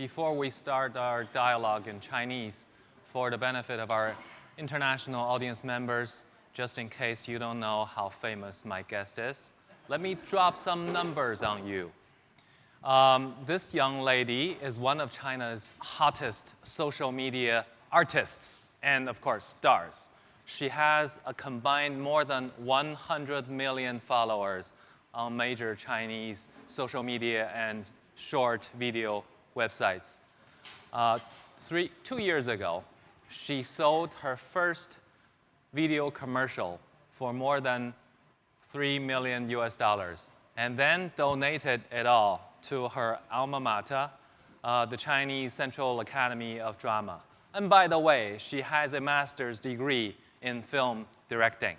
before we start our dialogue in Chinese, for the benefit of our international audience members, just in case you don't know how famous my guest is, let me drop some numbers on you. This young lady is one of China's hottest social media artists and, of course, stars. She has a combined more than 100 million followers on major Chinese social media and short video websites. 2 years ago, she sold her first video commercial for more than $3 million and then donated it all to her alma mater, the Chinese Central Academy of Drama. And by the way, she has a master's degree in film directing.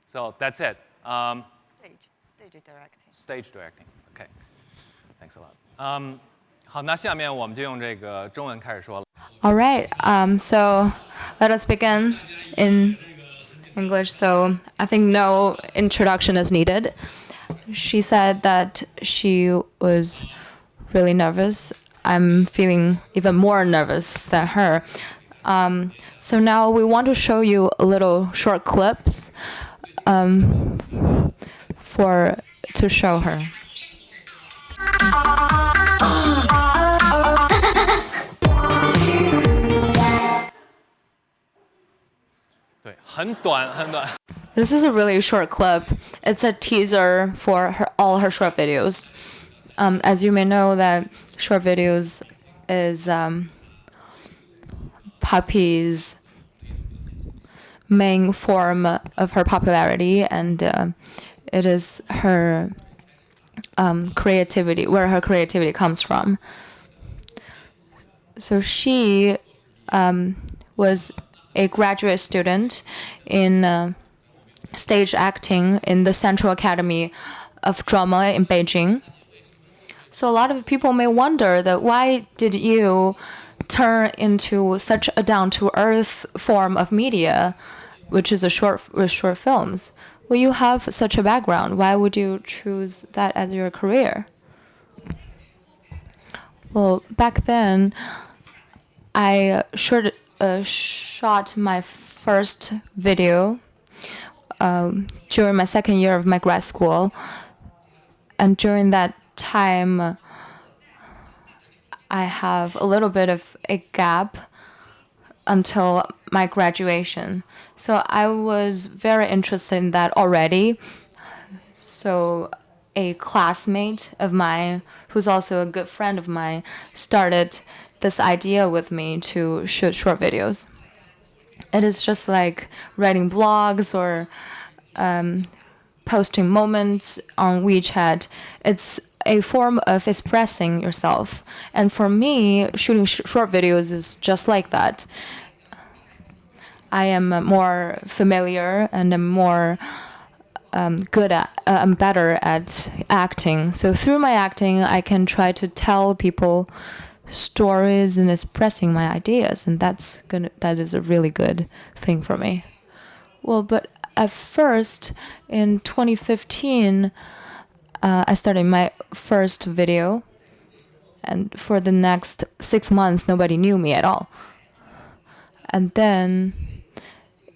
So that's it. Stage directing. Stage directing. Okay. Thanks a lot. 好，那下面我们就用这个中文开始说了。All right. So let us begin in English. So I think no introduction is needed. She said that she was really nervous. I'm feeling even more nervous than her. So now we want to show you a little short clips to show her. 对，很短很短。This is a really short clip. It's a teaser for all her short videos. As you may know, that short videos is Papi's main form of her popularity, and it is her creativity, where her creativity comes from. So she was a graduate student in stage acting in the Central Academy of Drama in Beijing. So a lot of people may wonder that why did you turn into such a down-to-earth form of media, which is short films? Well, you have such a background. Why would you choose that as your career? Well, back then, I shot my first video during my second year of my grad school. And during that time, I have a little bit of a gap until my graduation. So I was very interested in that already. So a classmate of mine, who's also a good friend of mine, started this idea with me to shoot short videos. It is just like writing blogs or posting moments on WeChat. It's a form of expressing yourself. And for me, shooting short videos is just like that. I am more familiar and I'm more I'm better at acting. So through my acting, I can try to tell people stories and expressing my ideas, and that is a really good thing for me. Well, but at first, in 2015, I started my first video, and for the next 6 months, nobody knew me at all. And then,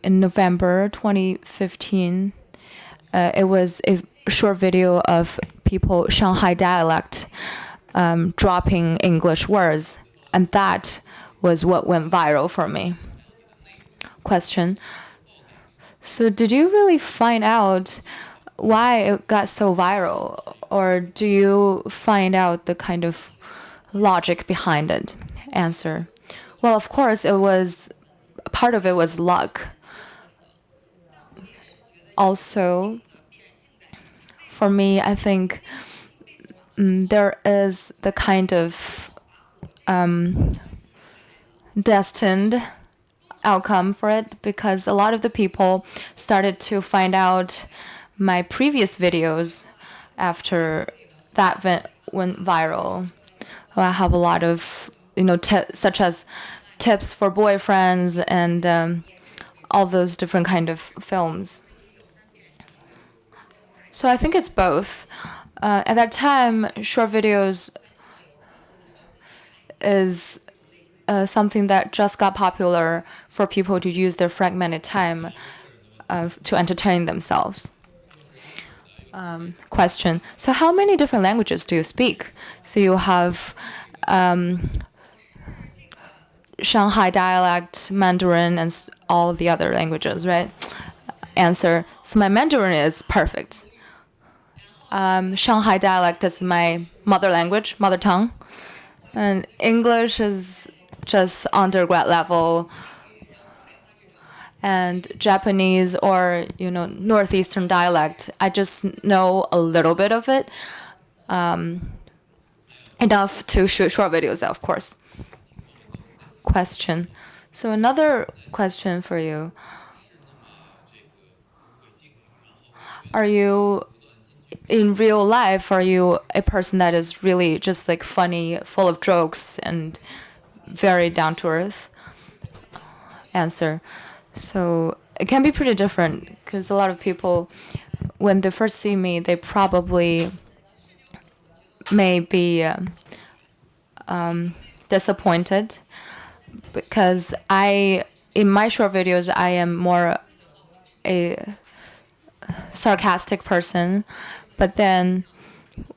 in November 2015, it was a short video of people Shanghai dialect dropping English words, and that was what went viral for me. Question. So did you really find out why it got so viral, or do you find out the kind of logic behind it? Answer. Well, of course, part of it was luck. Also, for me, I think there is the kind of destined outcome for it, because a lot of the people started to find out my previous videos after that went viral. I have a lot of, such as tips for boyfriends and all those different kind of films. So I think it's both. At that time, short videos is something that just got popular for people to use their fragmented time to entertain themselves. Question. So how many different languages do you speak? So you have Shanghai dialect, Mandarin, and all the other languages, right? Answer. So my Mandarin is perfect. Shanghai dialect is my mother language, mother tongue. And English is just undergrad level. And Japanese or northeastern dialect, I just know a little bit of it, enough to shoot short videos, of course. Question. So another question for you: are you in real life? Are you a person that is really just like funny, full of jokes, and very down to earth? Answer. So it can be pretty different because a lot of people, when they first see me, they probably may be disappointed because in my short videos, I am more a sarcastic person. But then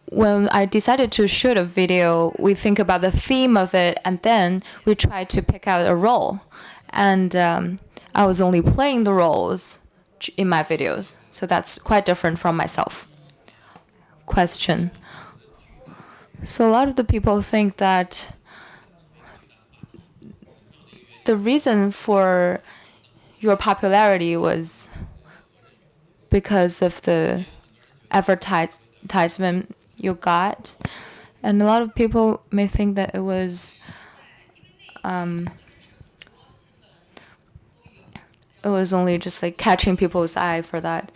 when I decided to shoot a video, we think about the theme of it, and then we try to pick out a role. And I was only playing the roles in my videos, so that's quite different from myself. Question. So a lot of the people think that the reason for your popularity was because of the advertisement you got, and a lot of people may think that it was only just like catching people's eye for that.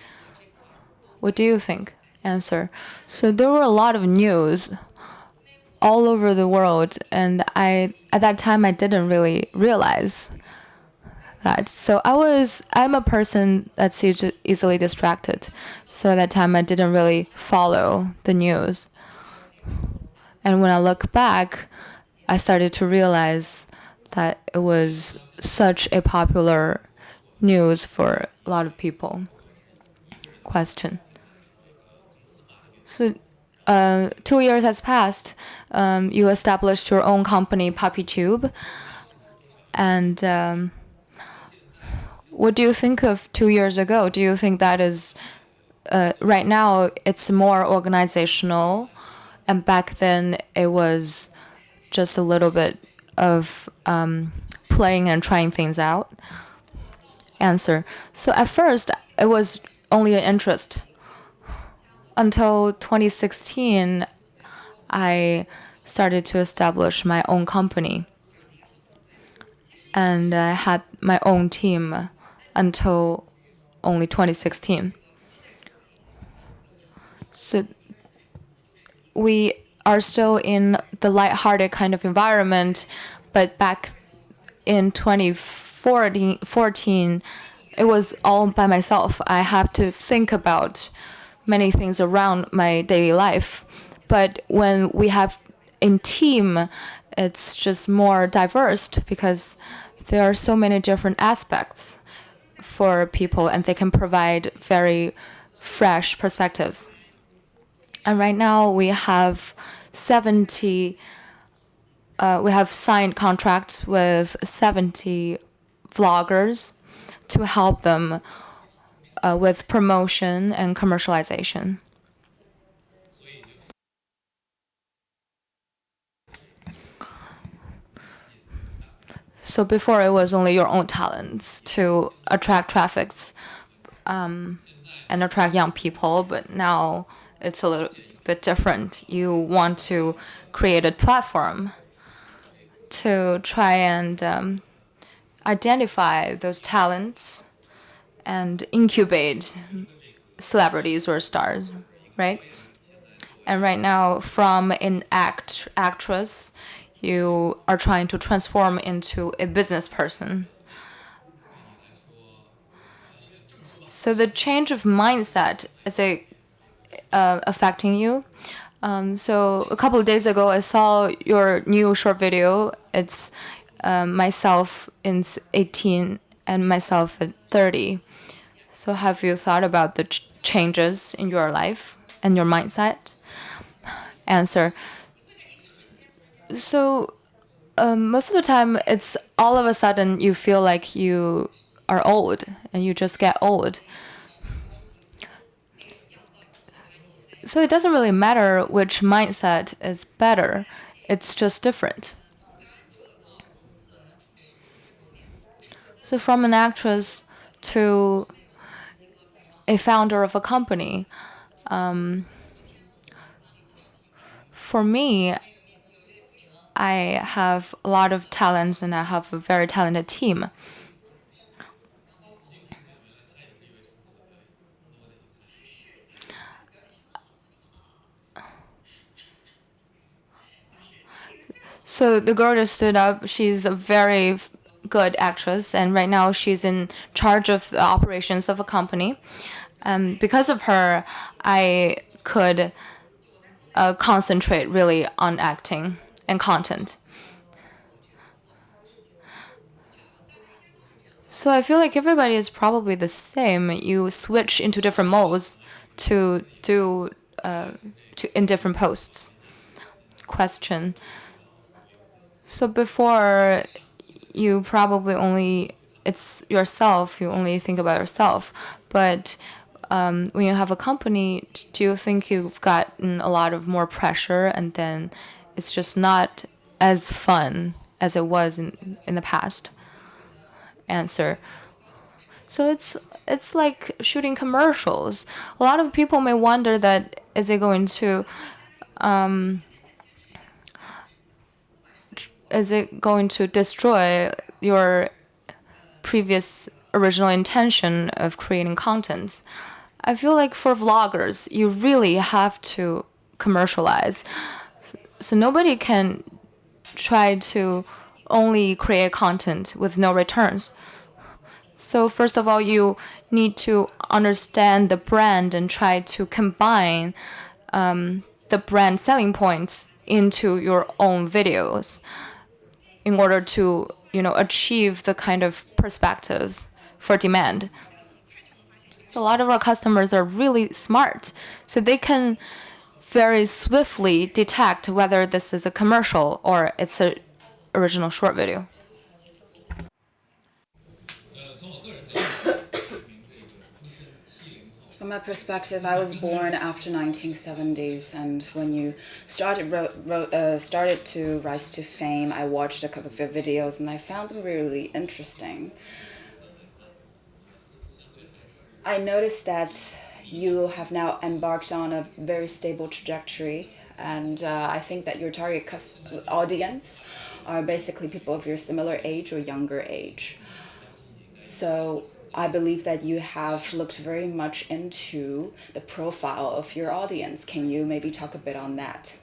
What do you think? Answer. So there were a lot of news all over the world, and at that time I didn't really realize that. So I'm a person that's easily distracted. So at that time I didn't really follow the news. And when I look back, I started to realize that it was such a popular news for a lot of people. Question. So 2 years has passed. You established your own company, Papi Tube. And what do you think of 2 years ago? Do you think that is, right now, it's more organizational, and back then it was just a little bit of playing and trying things out? Answer. So at first, it was only an interest. Until 2016, I started to establish my own company. And I had my own team until only 2016. So we are still in the lighthearted kind of environment, but back in 2014, it was all by myself. I have to think about many things around my daily life. But when we have in team, it's just more diverse because there are so many different aspects for people, and they can provide very fresh perspectives. And right now we have 70. We have signed contracts with 70 vloggers to help them with promotion and commercialization. So before it was only your own talents to attract traffics and attract young people, but now it's a little bit different. You want to create a platform to try and identify those talents and incubate celebrities or stars, right? And right now, from an actress, you are trying to transform into a business person. So the change of mindset is affecting you. So a couple of days ago, I saw your new short video. It's myself in 18 and myself at 30. So have you thought about the changes in your life and your mindset? Answer. So most of the time, it's all of a sudden you feel like you are old and you just get old. So it doesn't really matter which mindset is better. It's just different. So from an actress to a founder of a company, for me, I have a lot of talents and I have a very talented team. So the girl just stood up. She's a very good actress, and right now she's in charge of the operations of a company. Because of her, I could concentrate really on acting and content. So I feel like everybody is probably the same. You switch into different modes to do in different posts. Question. So before, you probably only it's yourself. You only think about yourself. But when you have a company, do you think you've gotten a lot of more pressure, and then it's just not as fun as it was in the past? Answer. So it's like shooting commercials. A lot of people may wonder that is it going to destroy your previous original intention of creating contents? I feel like for vloggers, you really have to commercialize. So nobody can try to only create content with no returns. So first of all, you need to understand the brand and try to combine the brand selling points into your own videos in order to achieve the kind of perspectives for demand. So a lot of our customers are really smart, so they can very swiftly detect whether this is a commercial or it's an original short video. From my perspective, I was born after 1970s, and when you started to rise to fame, I watched a couple of your videos, and I found them really interesting. I noticed that you have now embarked on a very stable trajectory, and I think that your target audience are basically people of your similar age or younger age. So I believe that you have looked very much into the profile of your audience. Can you maybe talk a bit on that?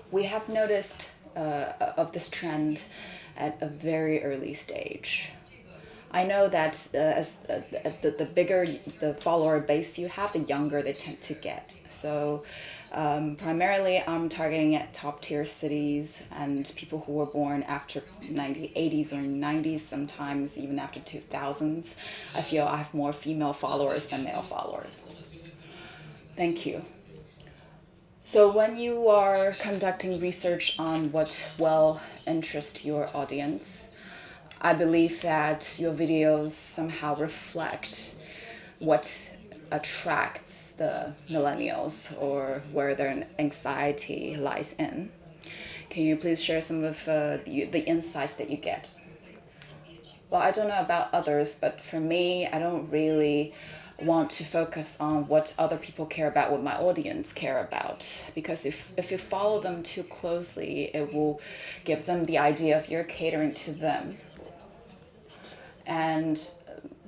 We have noticed of this trend at a very early stage. I know that as the bigger the follower base you have, the younger they tend to get. So primarily I'm targeting at top tier cities and people who were born after 80s or 90s, sometimes even after 2000s. I feel I have more female followers than male followers. Thank you. So when you are conducting research on what will interest your audience, I believe that your videos somehow reflect what attracts the millennials or where their anxiety lies in. Can you please share some of the insights that you get? Well, I don't know about others, but for me, I don't really want to focus on what other people care about, what my audience care about. Because if you follow them too closely, it will give them the idea of you're catering to them. And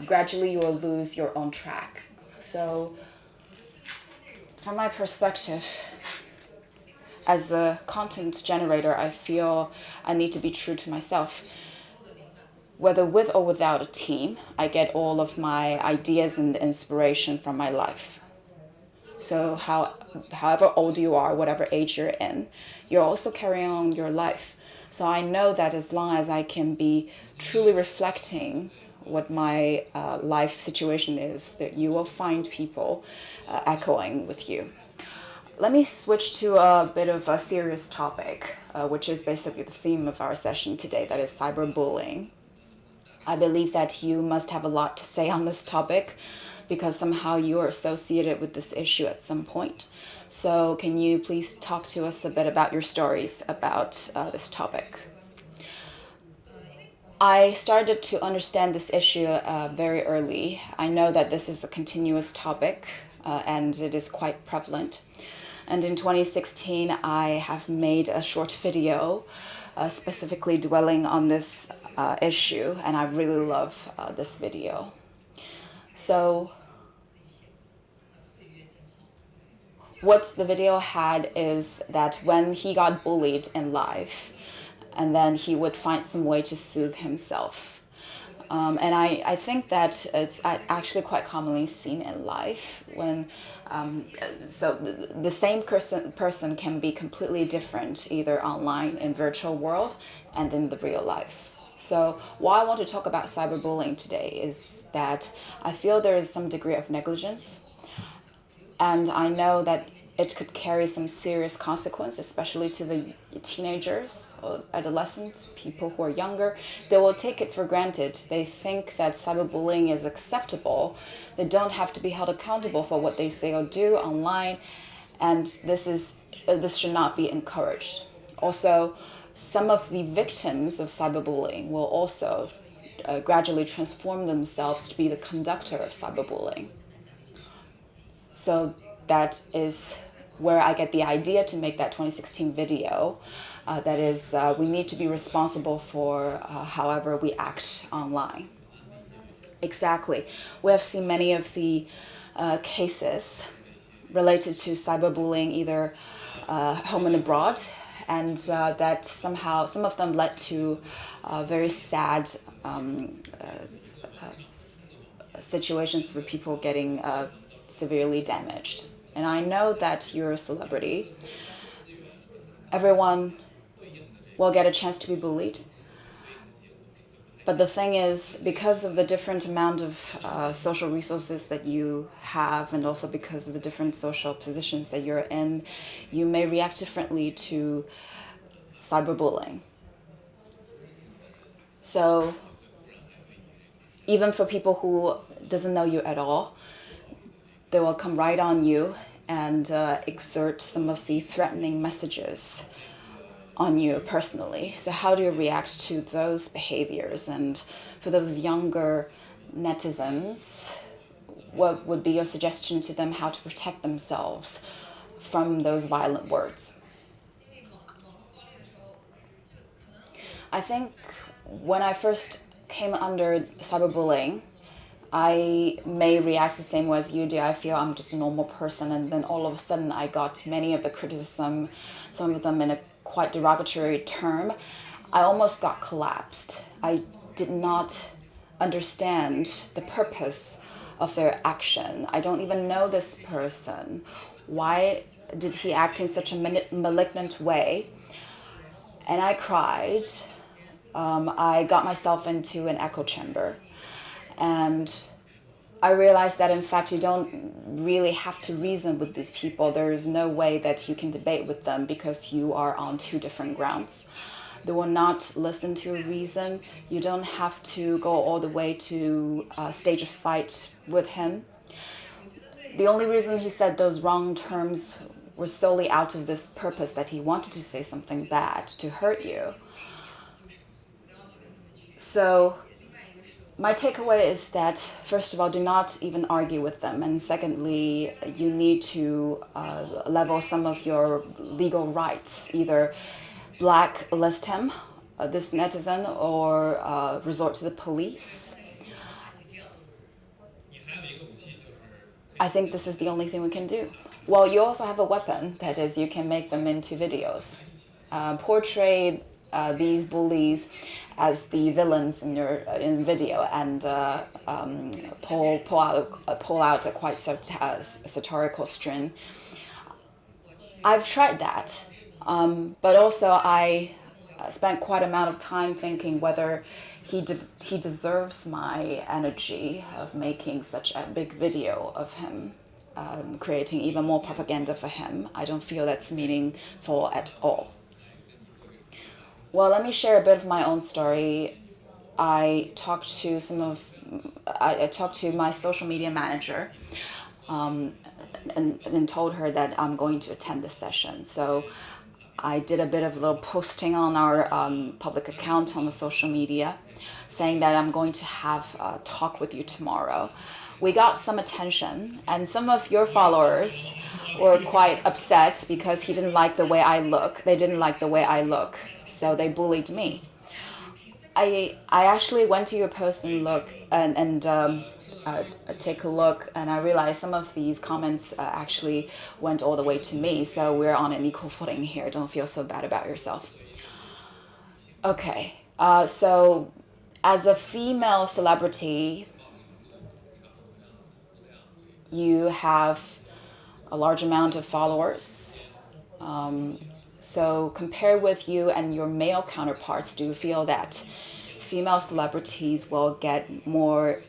gradually you will lose your own track. So from my perspective, as a content generator, I feel I need to be true to myself. Whether with or without a team, I get all of my ideas and inspiration from my life. So however old you are, whatever age you're in, you're also carrying on your life. So I know that as long as I can be truly reflecting what my life situation is, that you will find people echoing with you. Let me switch to a bit of a serious topic, which is basically the theme of our session today, that is cyberbullying. I believe that you must have a lot to say on this topic because somehow you are associated with this issue at some point. So can you please talk to us a bit about your stories about this topic? I started to understand this issue very early. I know that this is a continuous topic and it is quite prevalent. And in 2016, I have made a short video specifically dwelling on this issue, and I really love this video. So what the video had is that when he got bullied in life, and then he would find some way to soothe himself. And I think that it's actually quite commonly seen in life when, so the same person can be completely different either online in virtual world and in the real life. So why I want to talk about cyberbullying today is that I feel there is some degree of negligence, and I know that it could carry some serious consequence, especially to the teenagers or adolescents, people who are younger. They will take it for granted. They think that cyberbullying is acceptable. They don't have to be held accountable for what they say or do online, and this should not be encouraged. Also, some of the victims of cyberbullying will also gradually transform themselves to be the conductor of cyberbullying. So that is where I get the idea to make that 2016 video. That is, we need to be responsible for however we act online. Exactly. We have seen many of the cases related to cyberbullying, either home and abroad, and that somehow some of them led to very sad situations with people getting severely damaged. And I know that you're a celebrity. Everyone will get a chance to be bullied. But the thing is, because of the different amount of social resources that you have, and also because of the different social positions that you're in, you may react differently to cyberbullying. So even for people who doesn't know you at all, they will come right on you and exert some of the threatening messages on you personally. So how do you react to those behaviors? And for those younger netizens, what would be your suggestion to them how to protect themselves from those violent words? I think when I first came under cyberbullying, I may react the same way as you do. I feel I'm just a normal person, and then all of a sudden I got many of the criticism, some of them in a quite derogatory term. I almost got collapsed. I did not understand the purpose of their action. I don't even know this person. Why did he act in such a malignant way? And I cried. I got myself into an echo chamber. And I realized that, in fact, you don't really have to reason with these people. There is no way that you can debate with them because you are on two different grounds. They will not listen to your reason. You don't have to go all the way to stage a fight with him. The only reason he said those wrong terms was solely out of this purpose that he wanted to say something bad to hurt you. So my takeaway is that, first of all, do not even argue with them. And secondly, you need to level some of your legal rights, either blacklist him, this netizen, or resort to the police. I think this is the only thing we can do. Well, you also have a weapon, that is, you can make them into videos. Portray these bullies as the villains in your in video and pull out a quite satirical string. I've tried that, but also I spent quite amount of time thinking whether he deserves my energy of making such a big video of him, creating even more propaganda for him. I don't feel that's meaningful at all. Well, let me share a bit of my own story. I talked to my social media manager, and told her that I'm going to attend this session. So I did a bit of a little posting on our public account on the social media, saying that I'm going to have a talk with you tomorrow. We got some attention, and some of your followers were quite upset because he didn't like the way I look. They didn't like the way I look, so they bullied me. I actually went to your post and look and take a look, and I realized some of these comments actually went all the way to me. So we're on an equal footing here. Don't feel so bad about yourself. Okay, so as a female celebrity, you have a large amount of followers. So compared with you and your male counterparts, do you feel that female celebrities will get more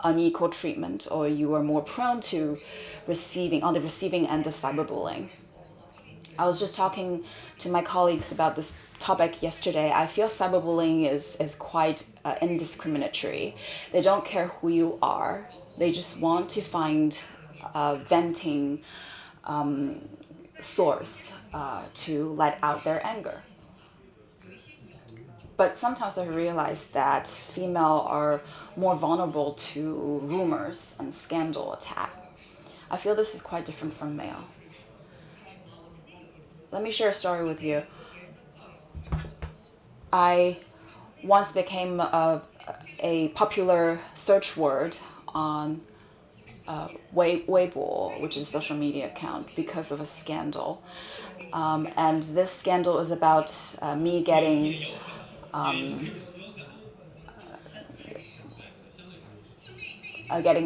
unequal treatment, or you are more prone to on the receiving end of cyberbullying? I was just talking to my colleagues about this topic yesterday. I feel cyberbullying is quite indiscriminatory. They don't care who you are. They just want to find a venting source to let out their anger. But sometimes I realize that female are more vulnerable to rumors and scandal attack. I feel this is quite different from male. Let me share a story with you. I once became a popular search word on Weibo, which is a social media account, because of a scandal. And this scandal is about me getting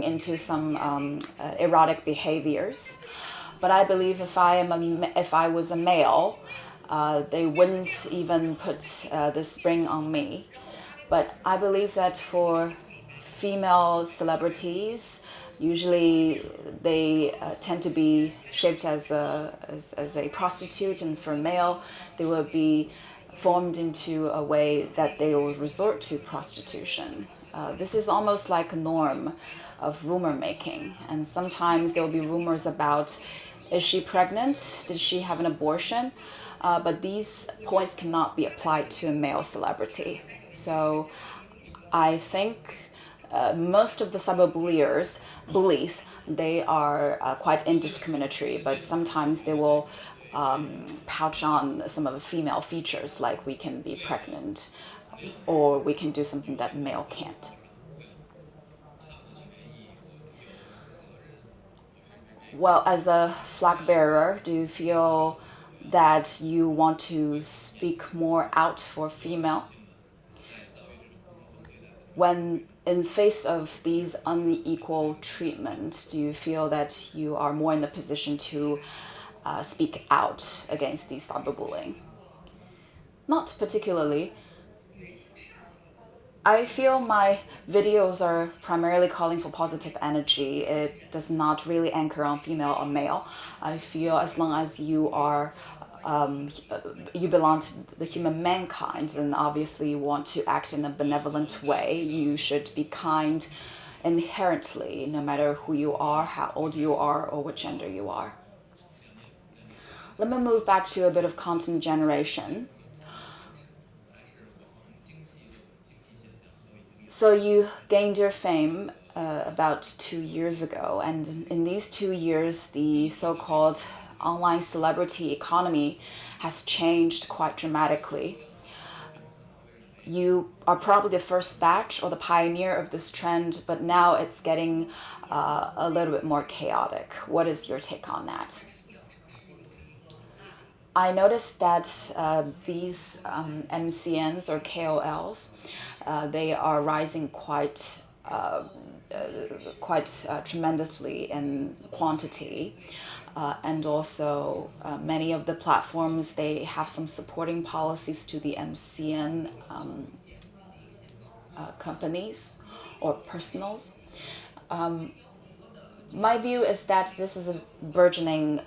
into some erotic behaviors. But I believe if I was a male, they wouldn't even put this ring on me. But I believe that for female celebrities, usually they tend to be shaped as a prostitute, and for male, they will be formed into a way that they will resort to prostitution. This is almost like a norm of rumor making, and sometimes there will be rumors about, is she pregnant? Did she have an abortion? But these points cannot be applied to a male celebrity. So I think most of the bullies, they are quite indiscriminatory, but sometimes they will pouch on some of the female features, like we can be pregnant or we can do something that male can't. Well, as a flag bearer, do you feel that you want to speak more out for female? When in face of these unequal treatment, do you feel that you are more in the position to speak out against these cyberbullying? Not particularly. I feel my videos are primarily calling for positive energy. It does not really anchor on female or male. I feel as long as you are you belong to the human mankind, and obviously you want to act in a benevolent way. You should be kind inherently, no matter who you are, how old you are, or what gender you are. Let me move back to a bit of content generation. So you gained your fame about 2 years ago, and in these 2 years, the so-called online celebrity economy has changed quite dramatically. You are probably the first batch or the pioneer of this trend, but now it's getting a little bit more chaotic. What is your take on that? I noticed that these MCNs or KOLs, they are rising quite tremendously in quantity. And also, many of the platforms, they have some supporting policies to the MCN companies or personals. My view is that this is a burgeoning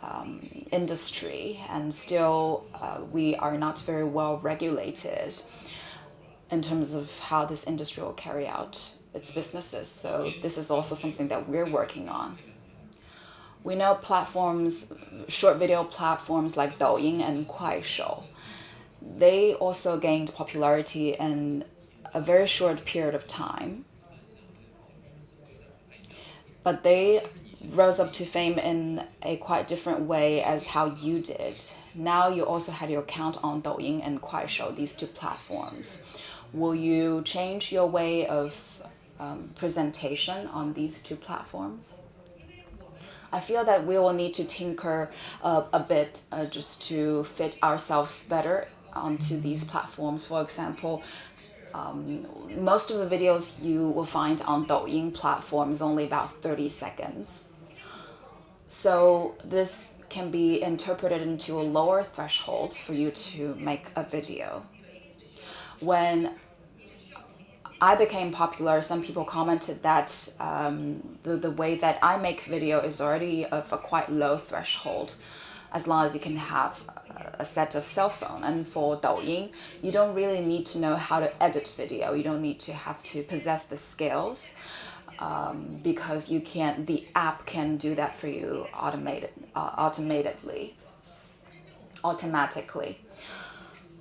industry, and still we are not very well regulated in terms of how this industry will carry out its businesses. So this is also something that we're working on. We know platforms, short video platforms like Douyin and Kuaishou, they also gained popularity in a very short period of time. But they rose up to fame in a quite different way as how you did. Now you also had your account on Douyin and Kuaishou, these two platforms. Will you change your way of presentation on these two platforms? I feel that we will need to tinker a bit just to fit ourselves better onto these platforms. For example, most of the videos you will find on Douyin platform is only about 30 seconds. So this can be interpreted into a lower threshold for you to make a video. When I became popular, some people commented that the way that I make video is already of a quite low threshold, as long as you can have a set of cell phone. And for Douyin, you don't really need to know how to edit video. You don't need to have to possess the skills, because the app can do that for you automatically.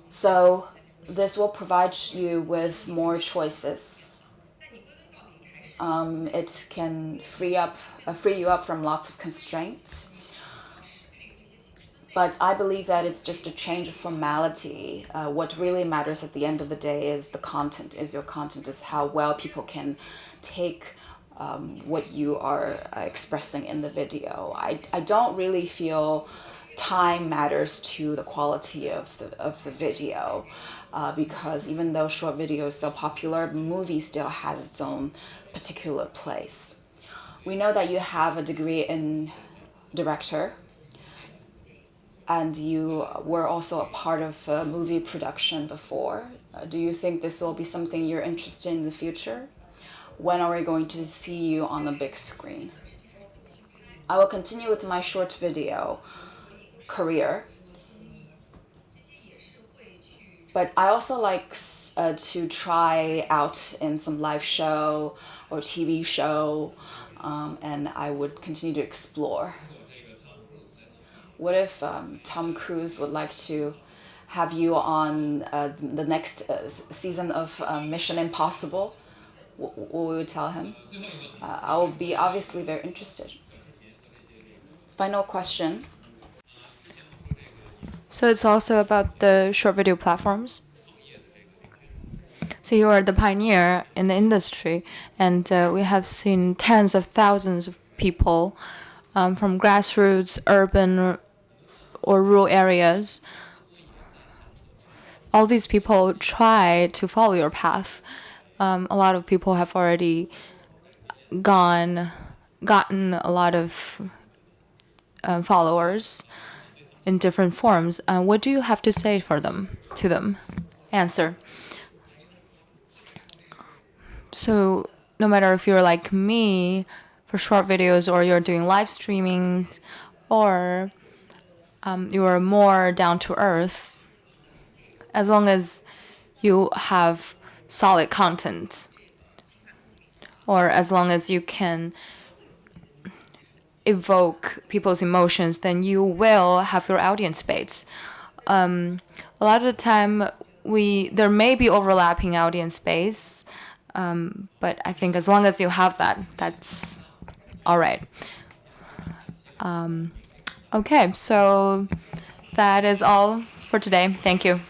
So this will provide you with more choices. It can free you up from lots of constraints. But I believe that it's just a change of formality. What really matters at the end of the day is the content, is how well people can take what you are expressing in the video. I don't really feel time matters to the quality of the video, because even though short video is so popular, movie still has its own particular place. We know that you have a degree in director, and you were also a part of movie production before. Do you think this will be something you're interested in the future? When are we going to see you on the big screen? I will continue with my short video career, but I also like to try out in some live show or TV show, and I would continue to explore. What if Tom Cruise would like to have you on the next season of Mission Impossible? What will you tell him? I will be obviously very interested. Final question. So it's also about the short video platforms. So you are the pioneer in the industry, and we have seen tens of thousands of people from grassroots, urban, or rural areas. All these people try to follow your path. A lot of people have already gotten a lot of followers in different forms. What do you have to say to them? Answer. So no matter if you're like me for short videos, or you're doing live streaming, or you are more down to earth, as long as you have solid content, or as long as you can evoke people's emotions, then you will have your audience base. A lot of the time, there may be overlapping audience base, but I think as long as you have that, that's all right. Okay, so that is all for today. Thank you.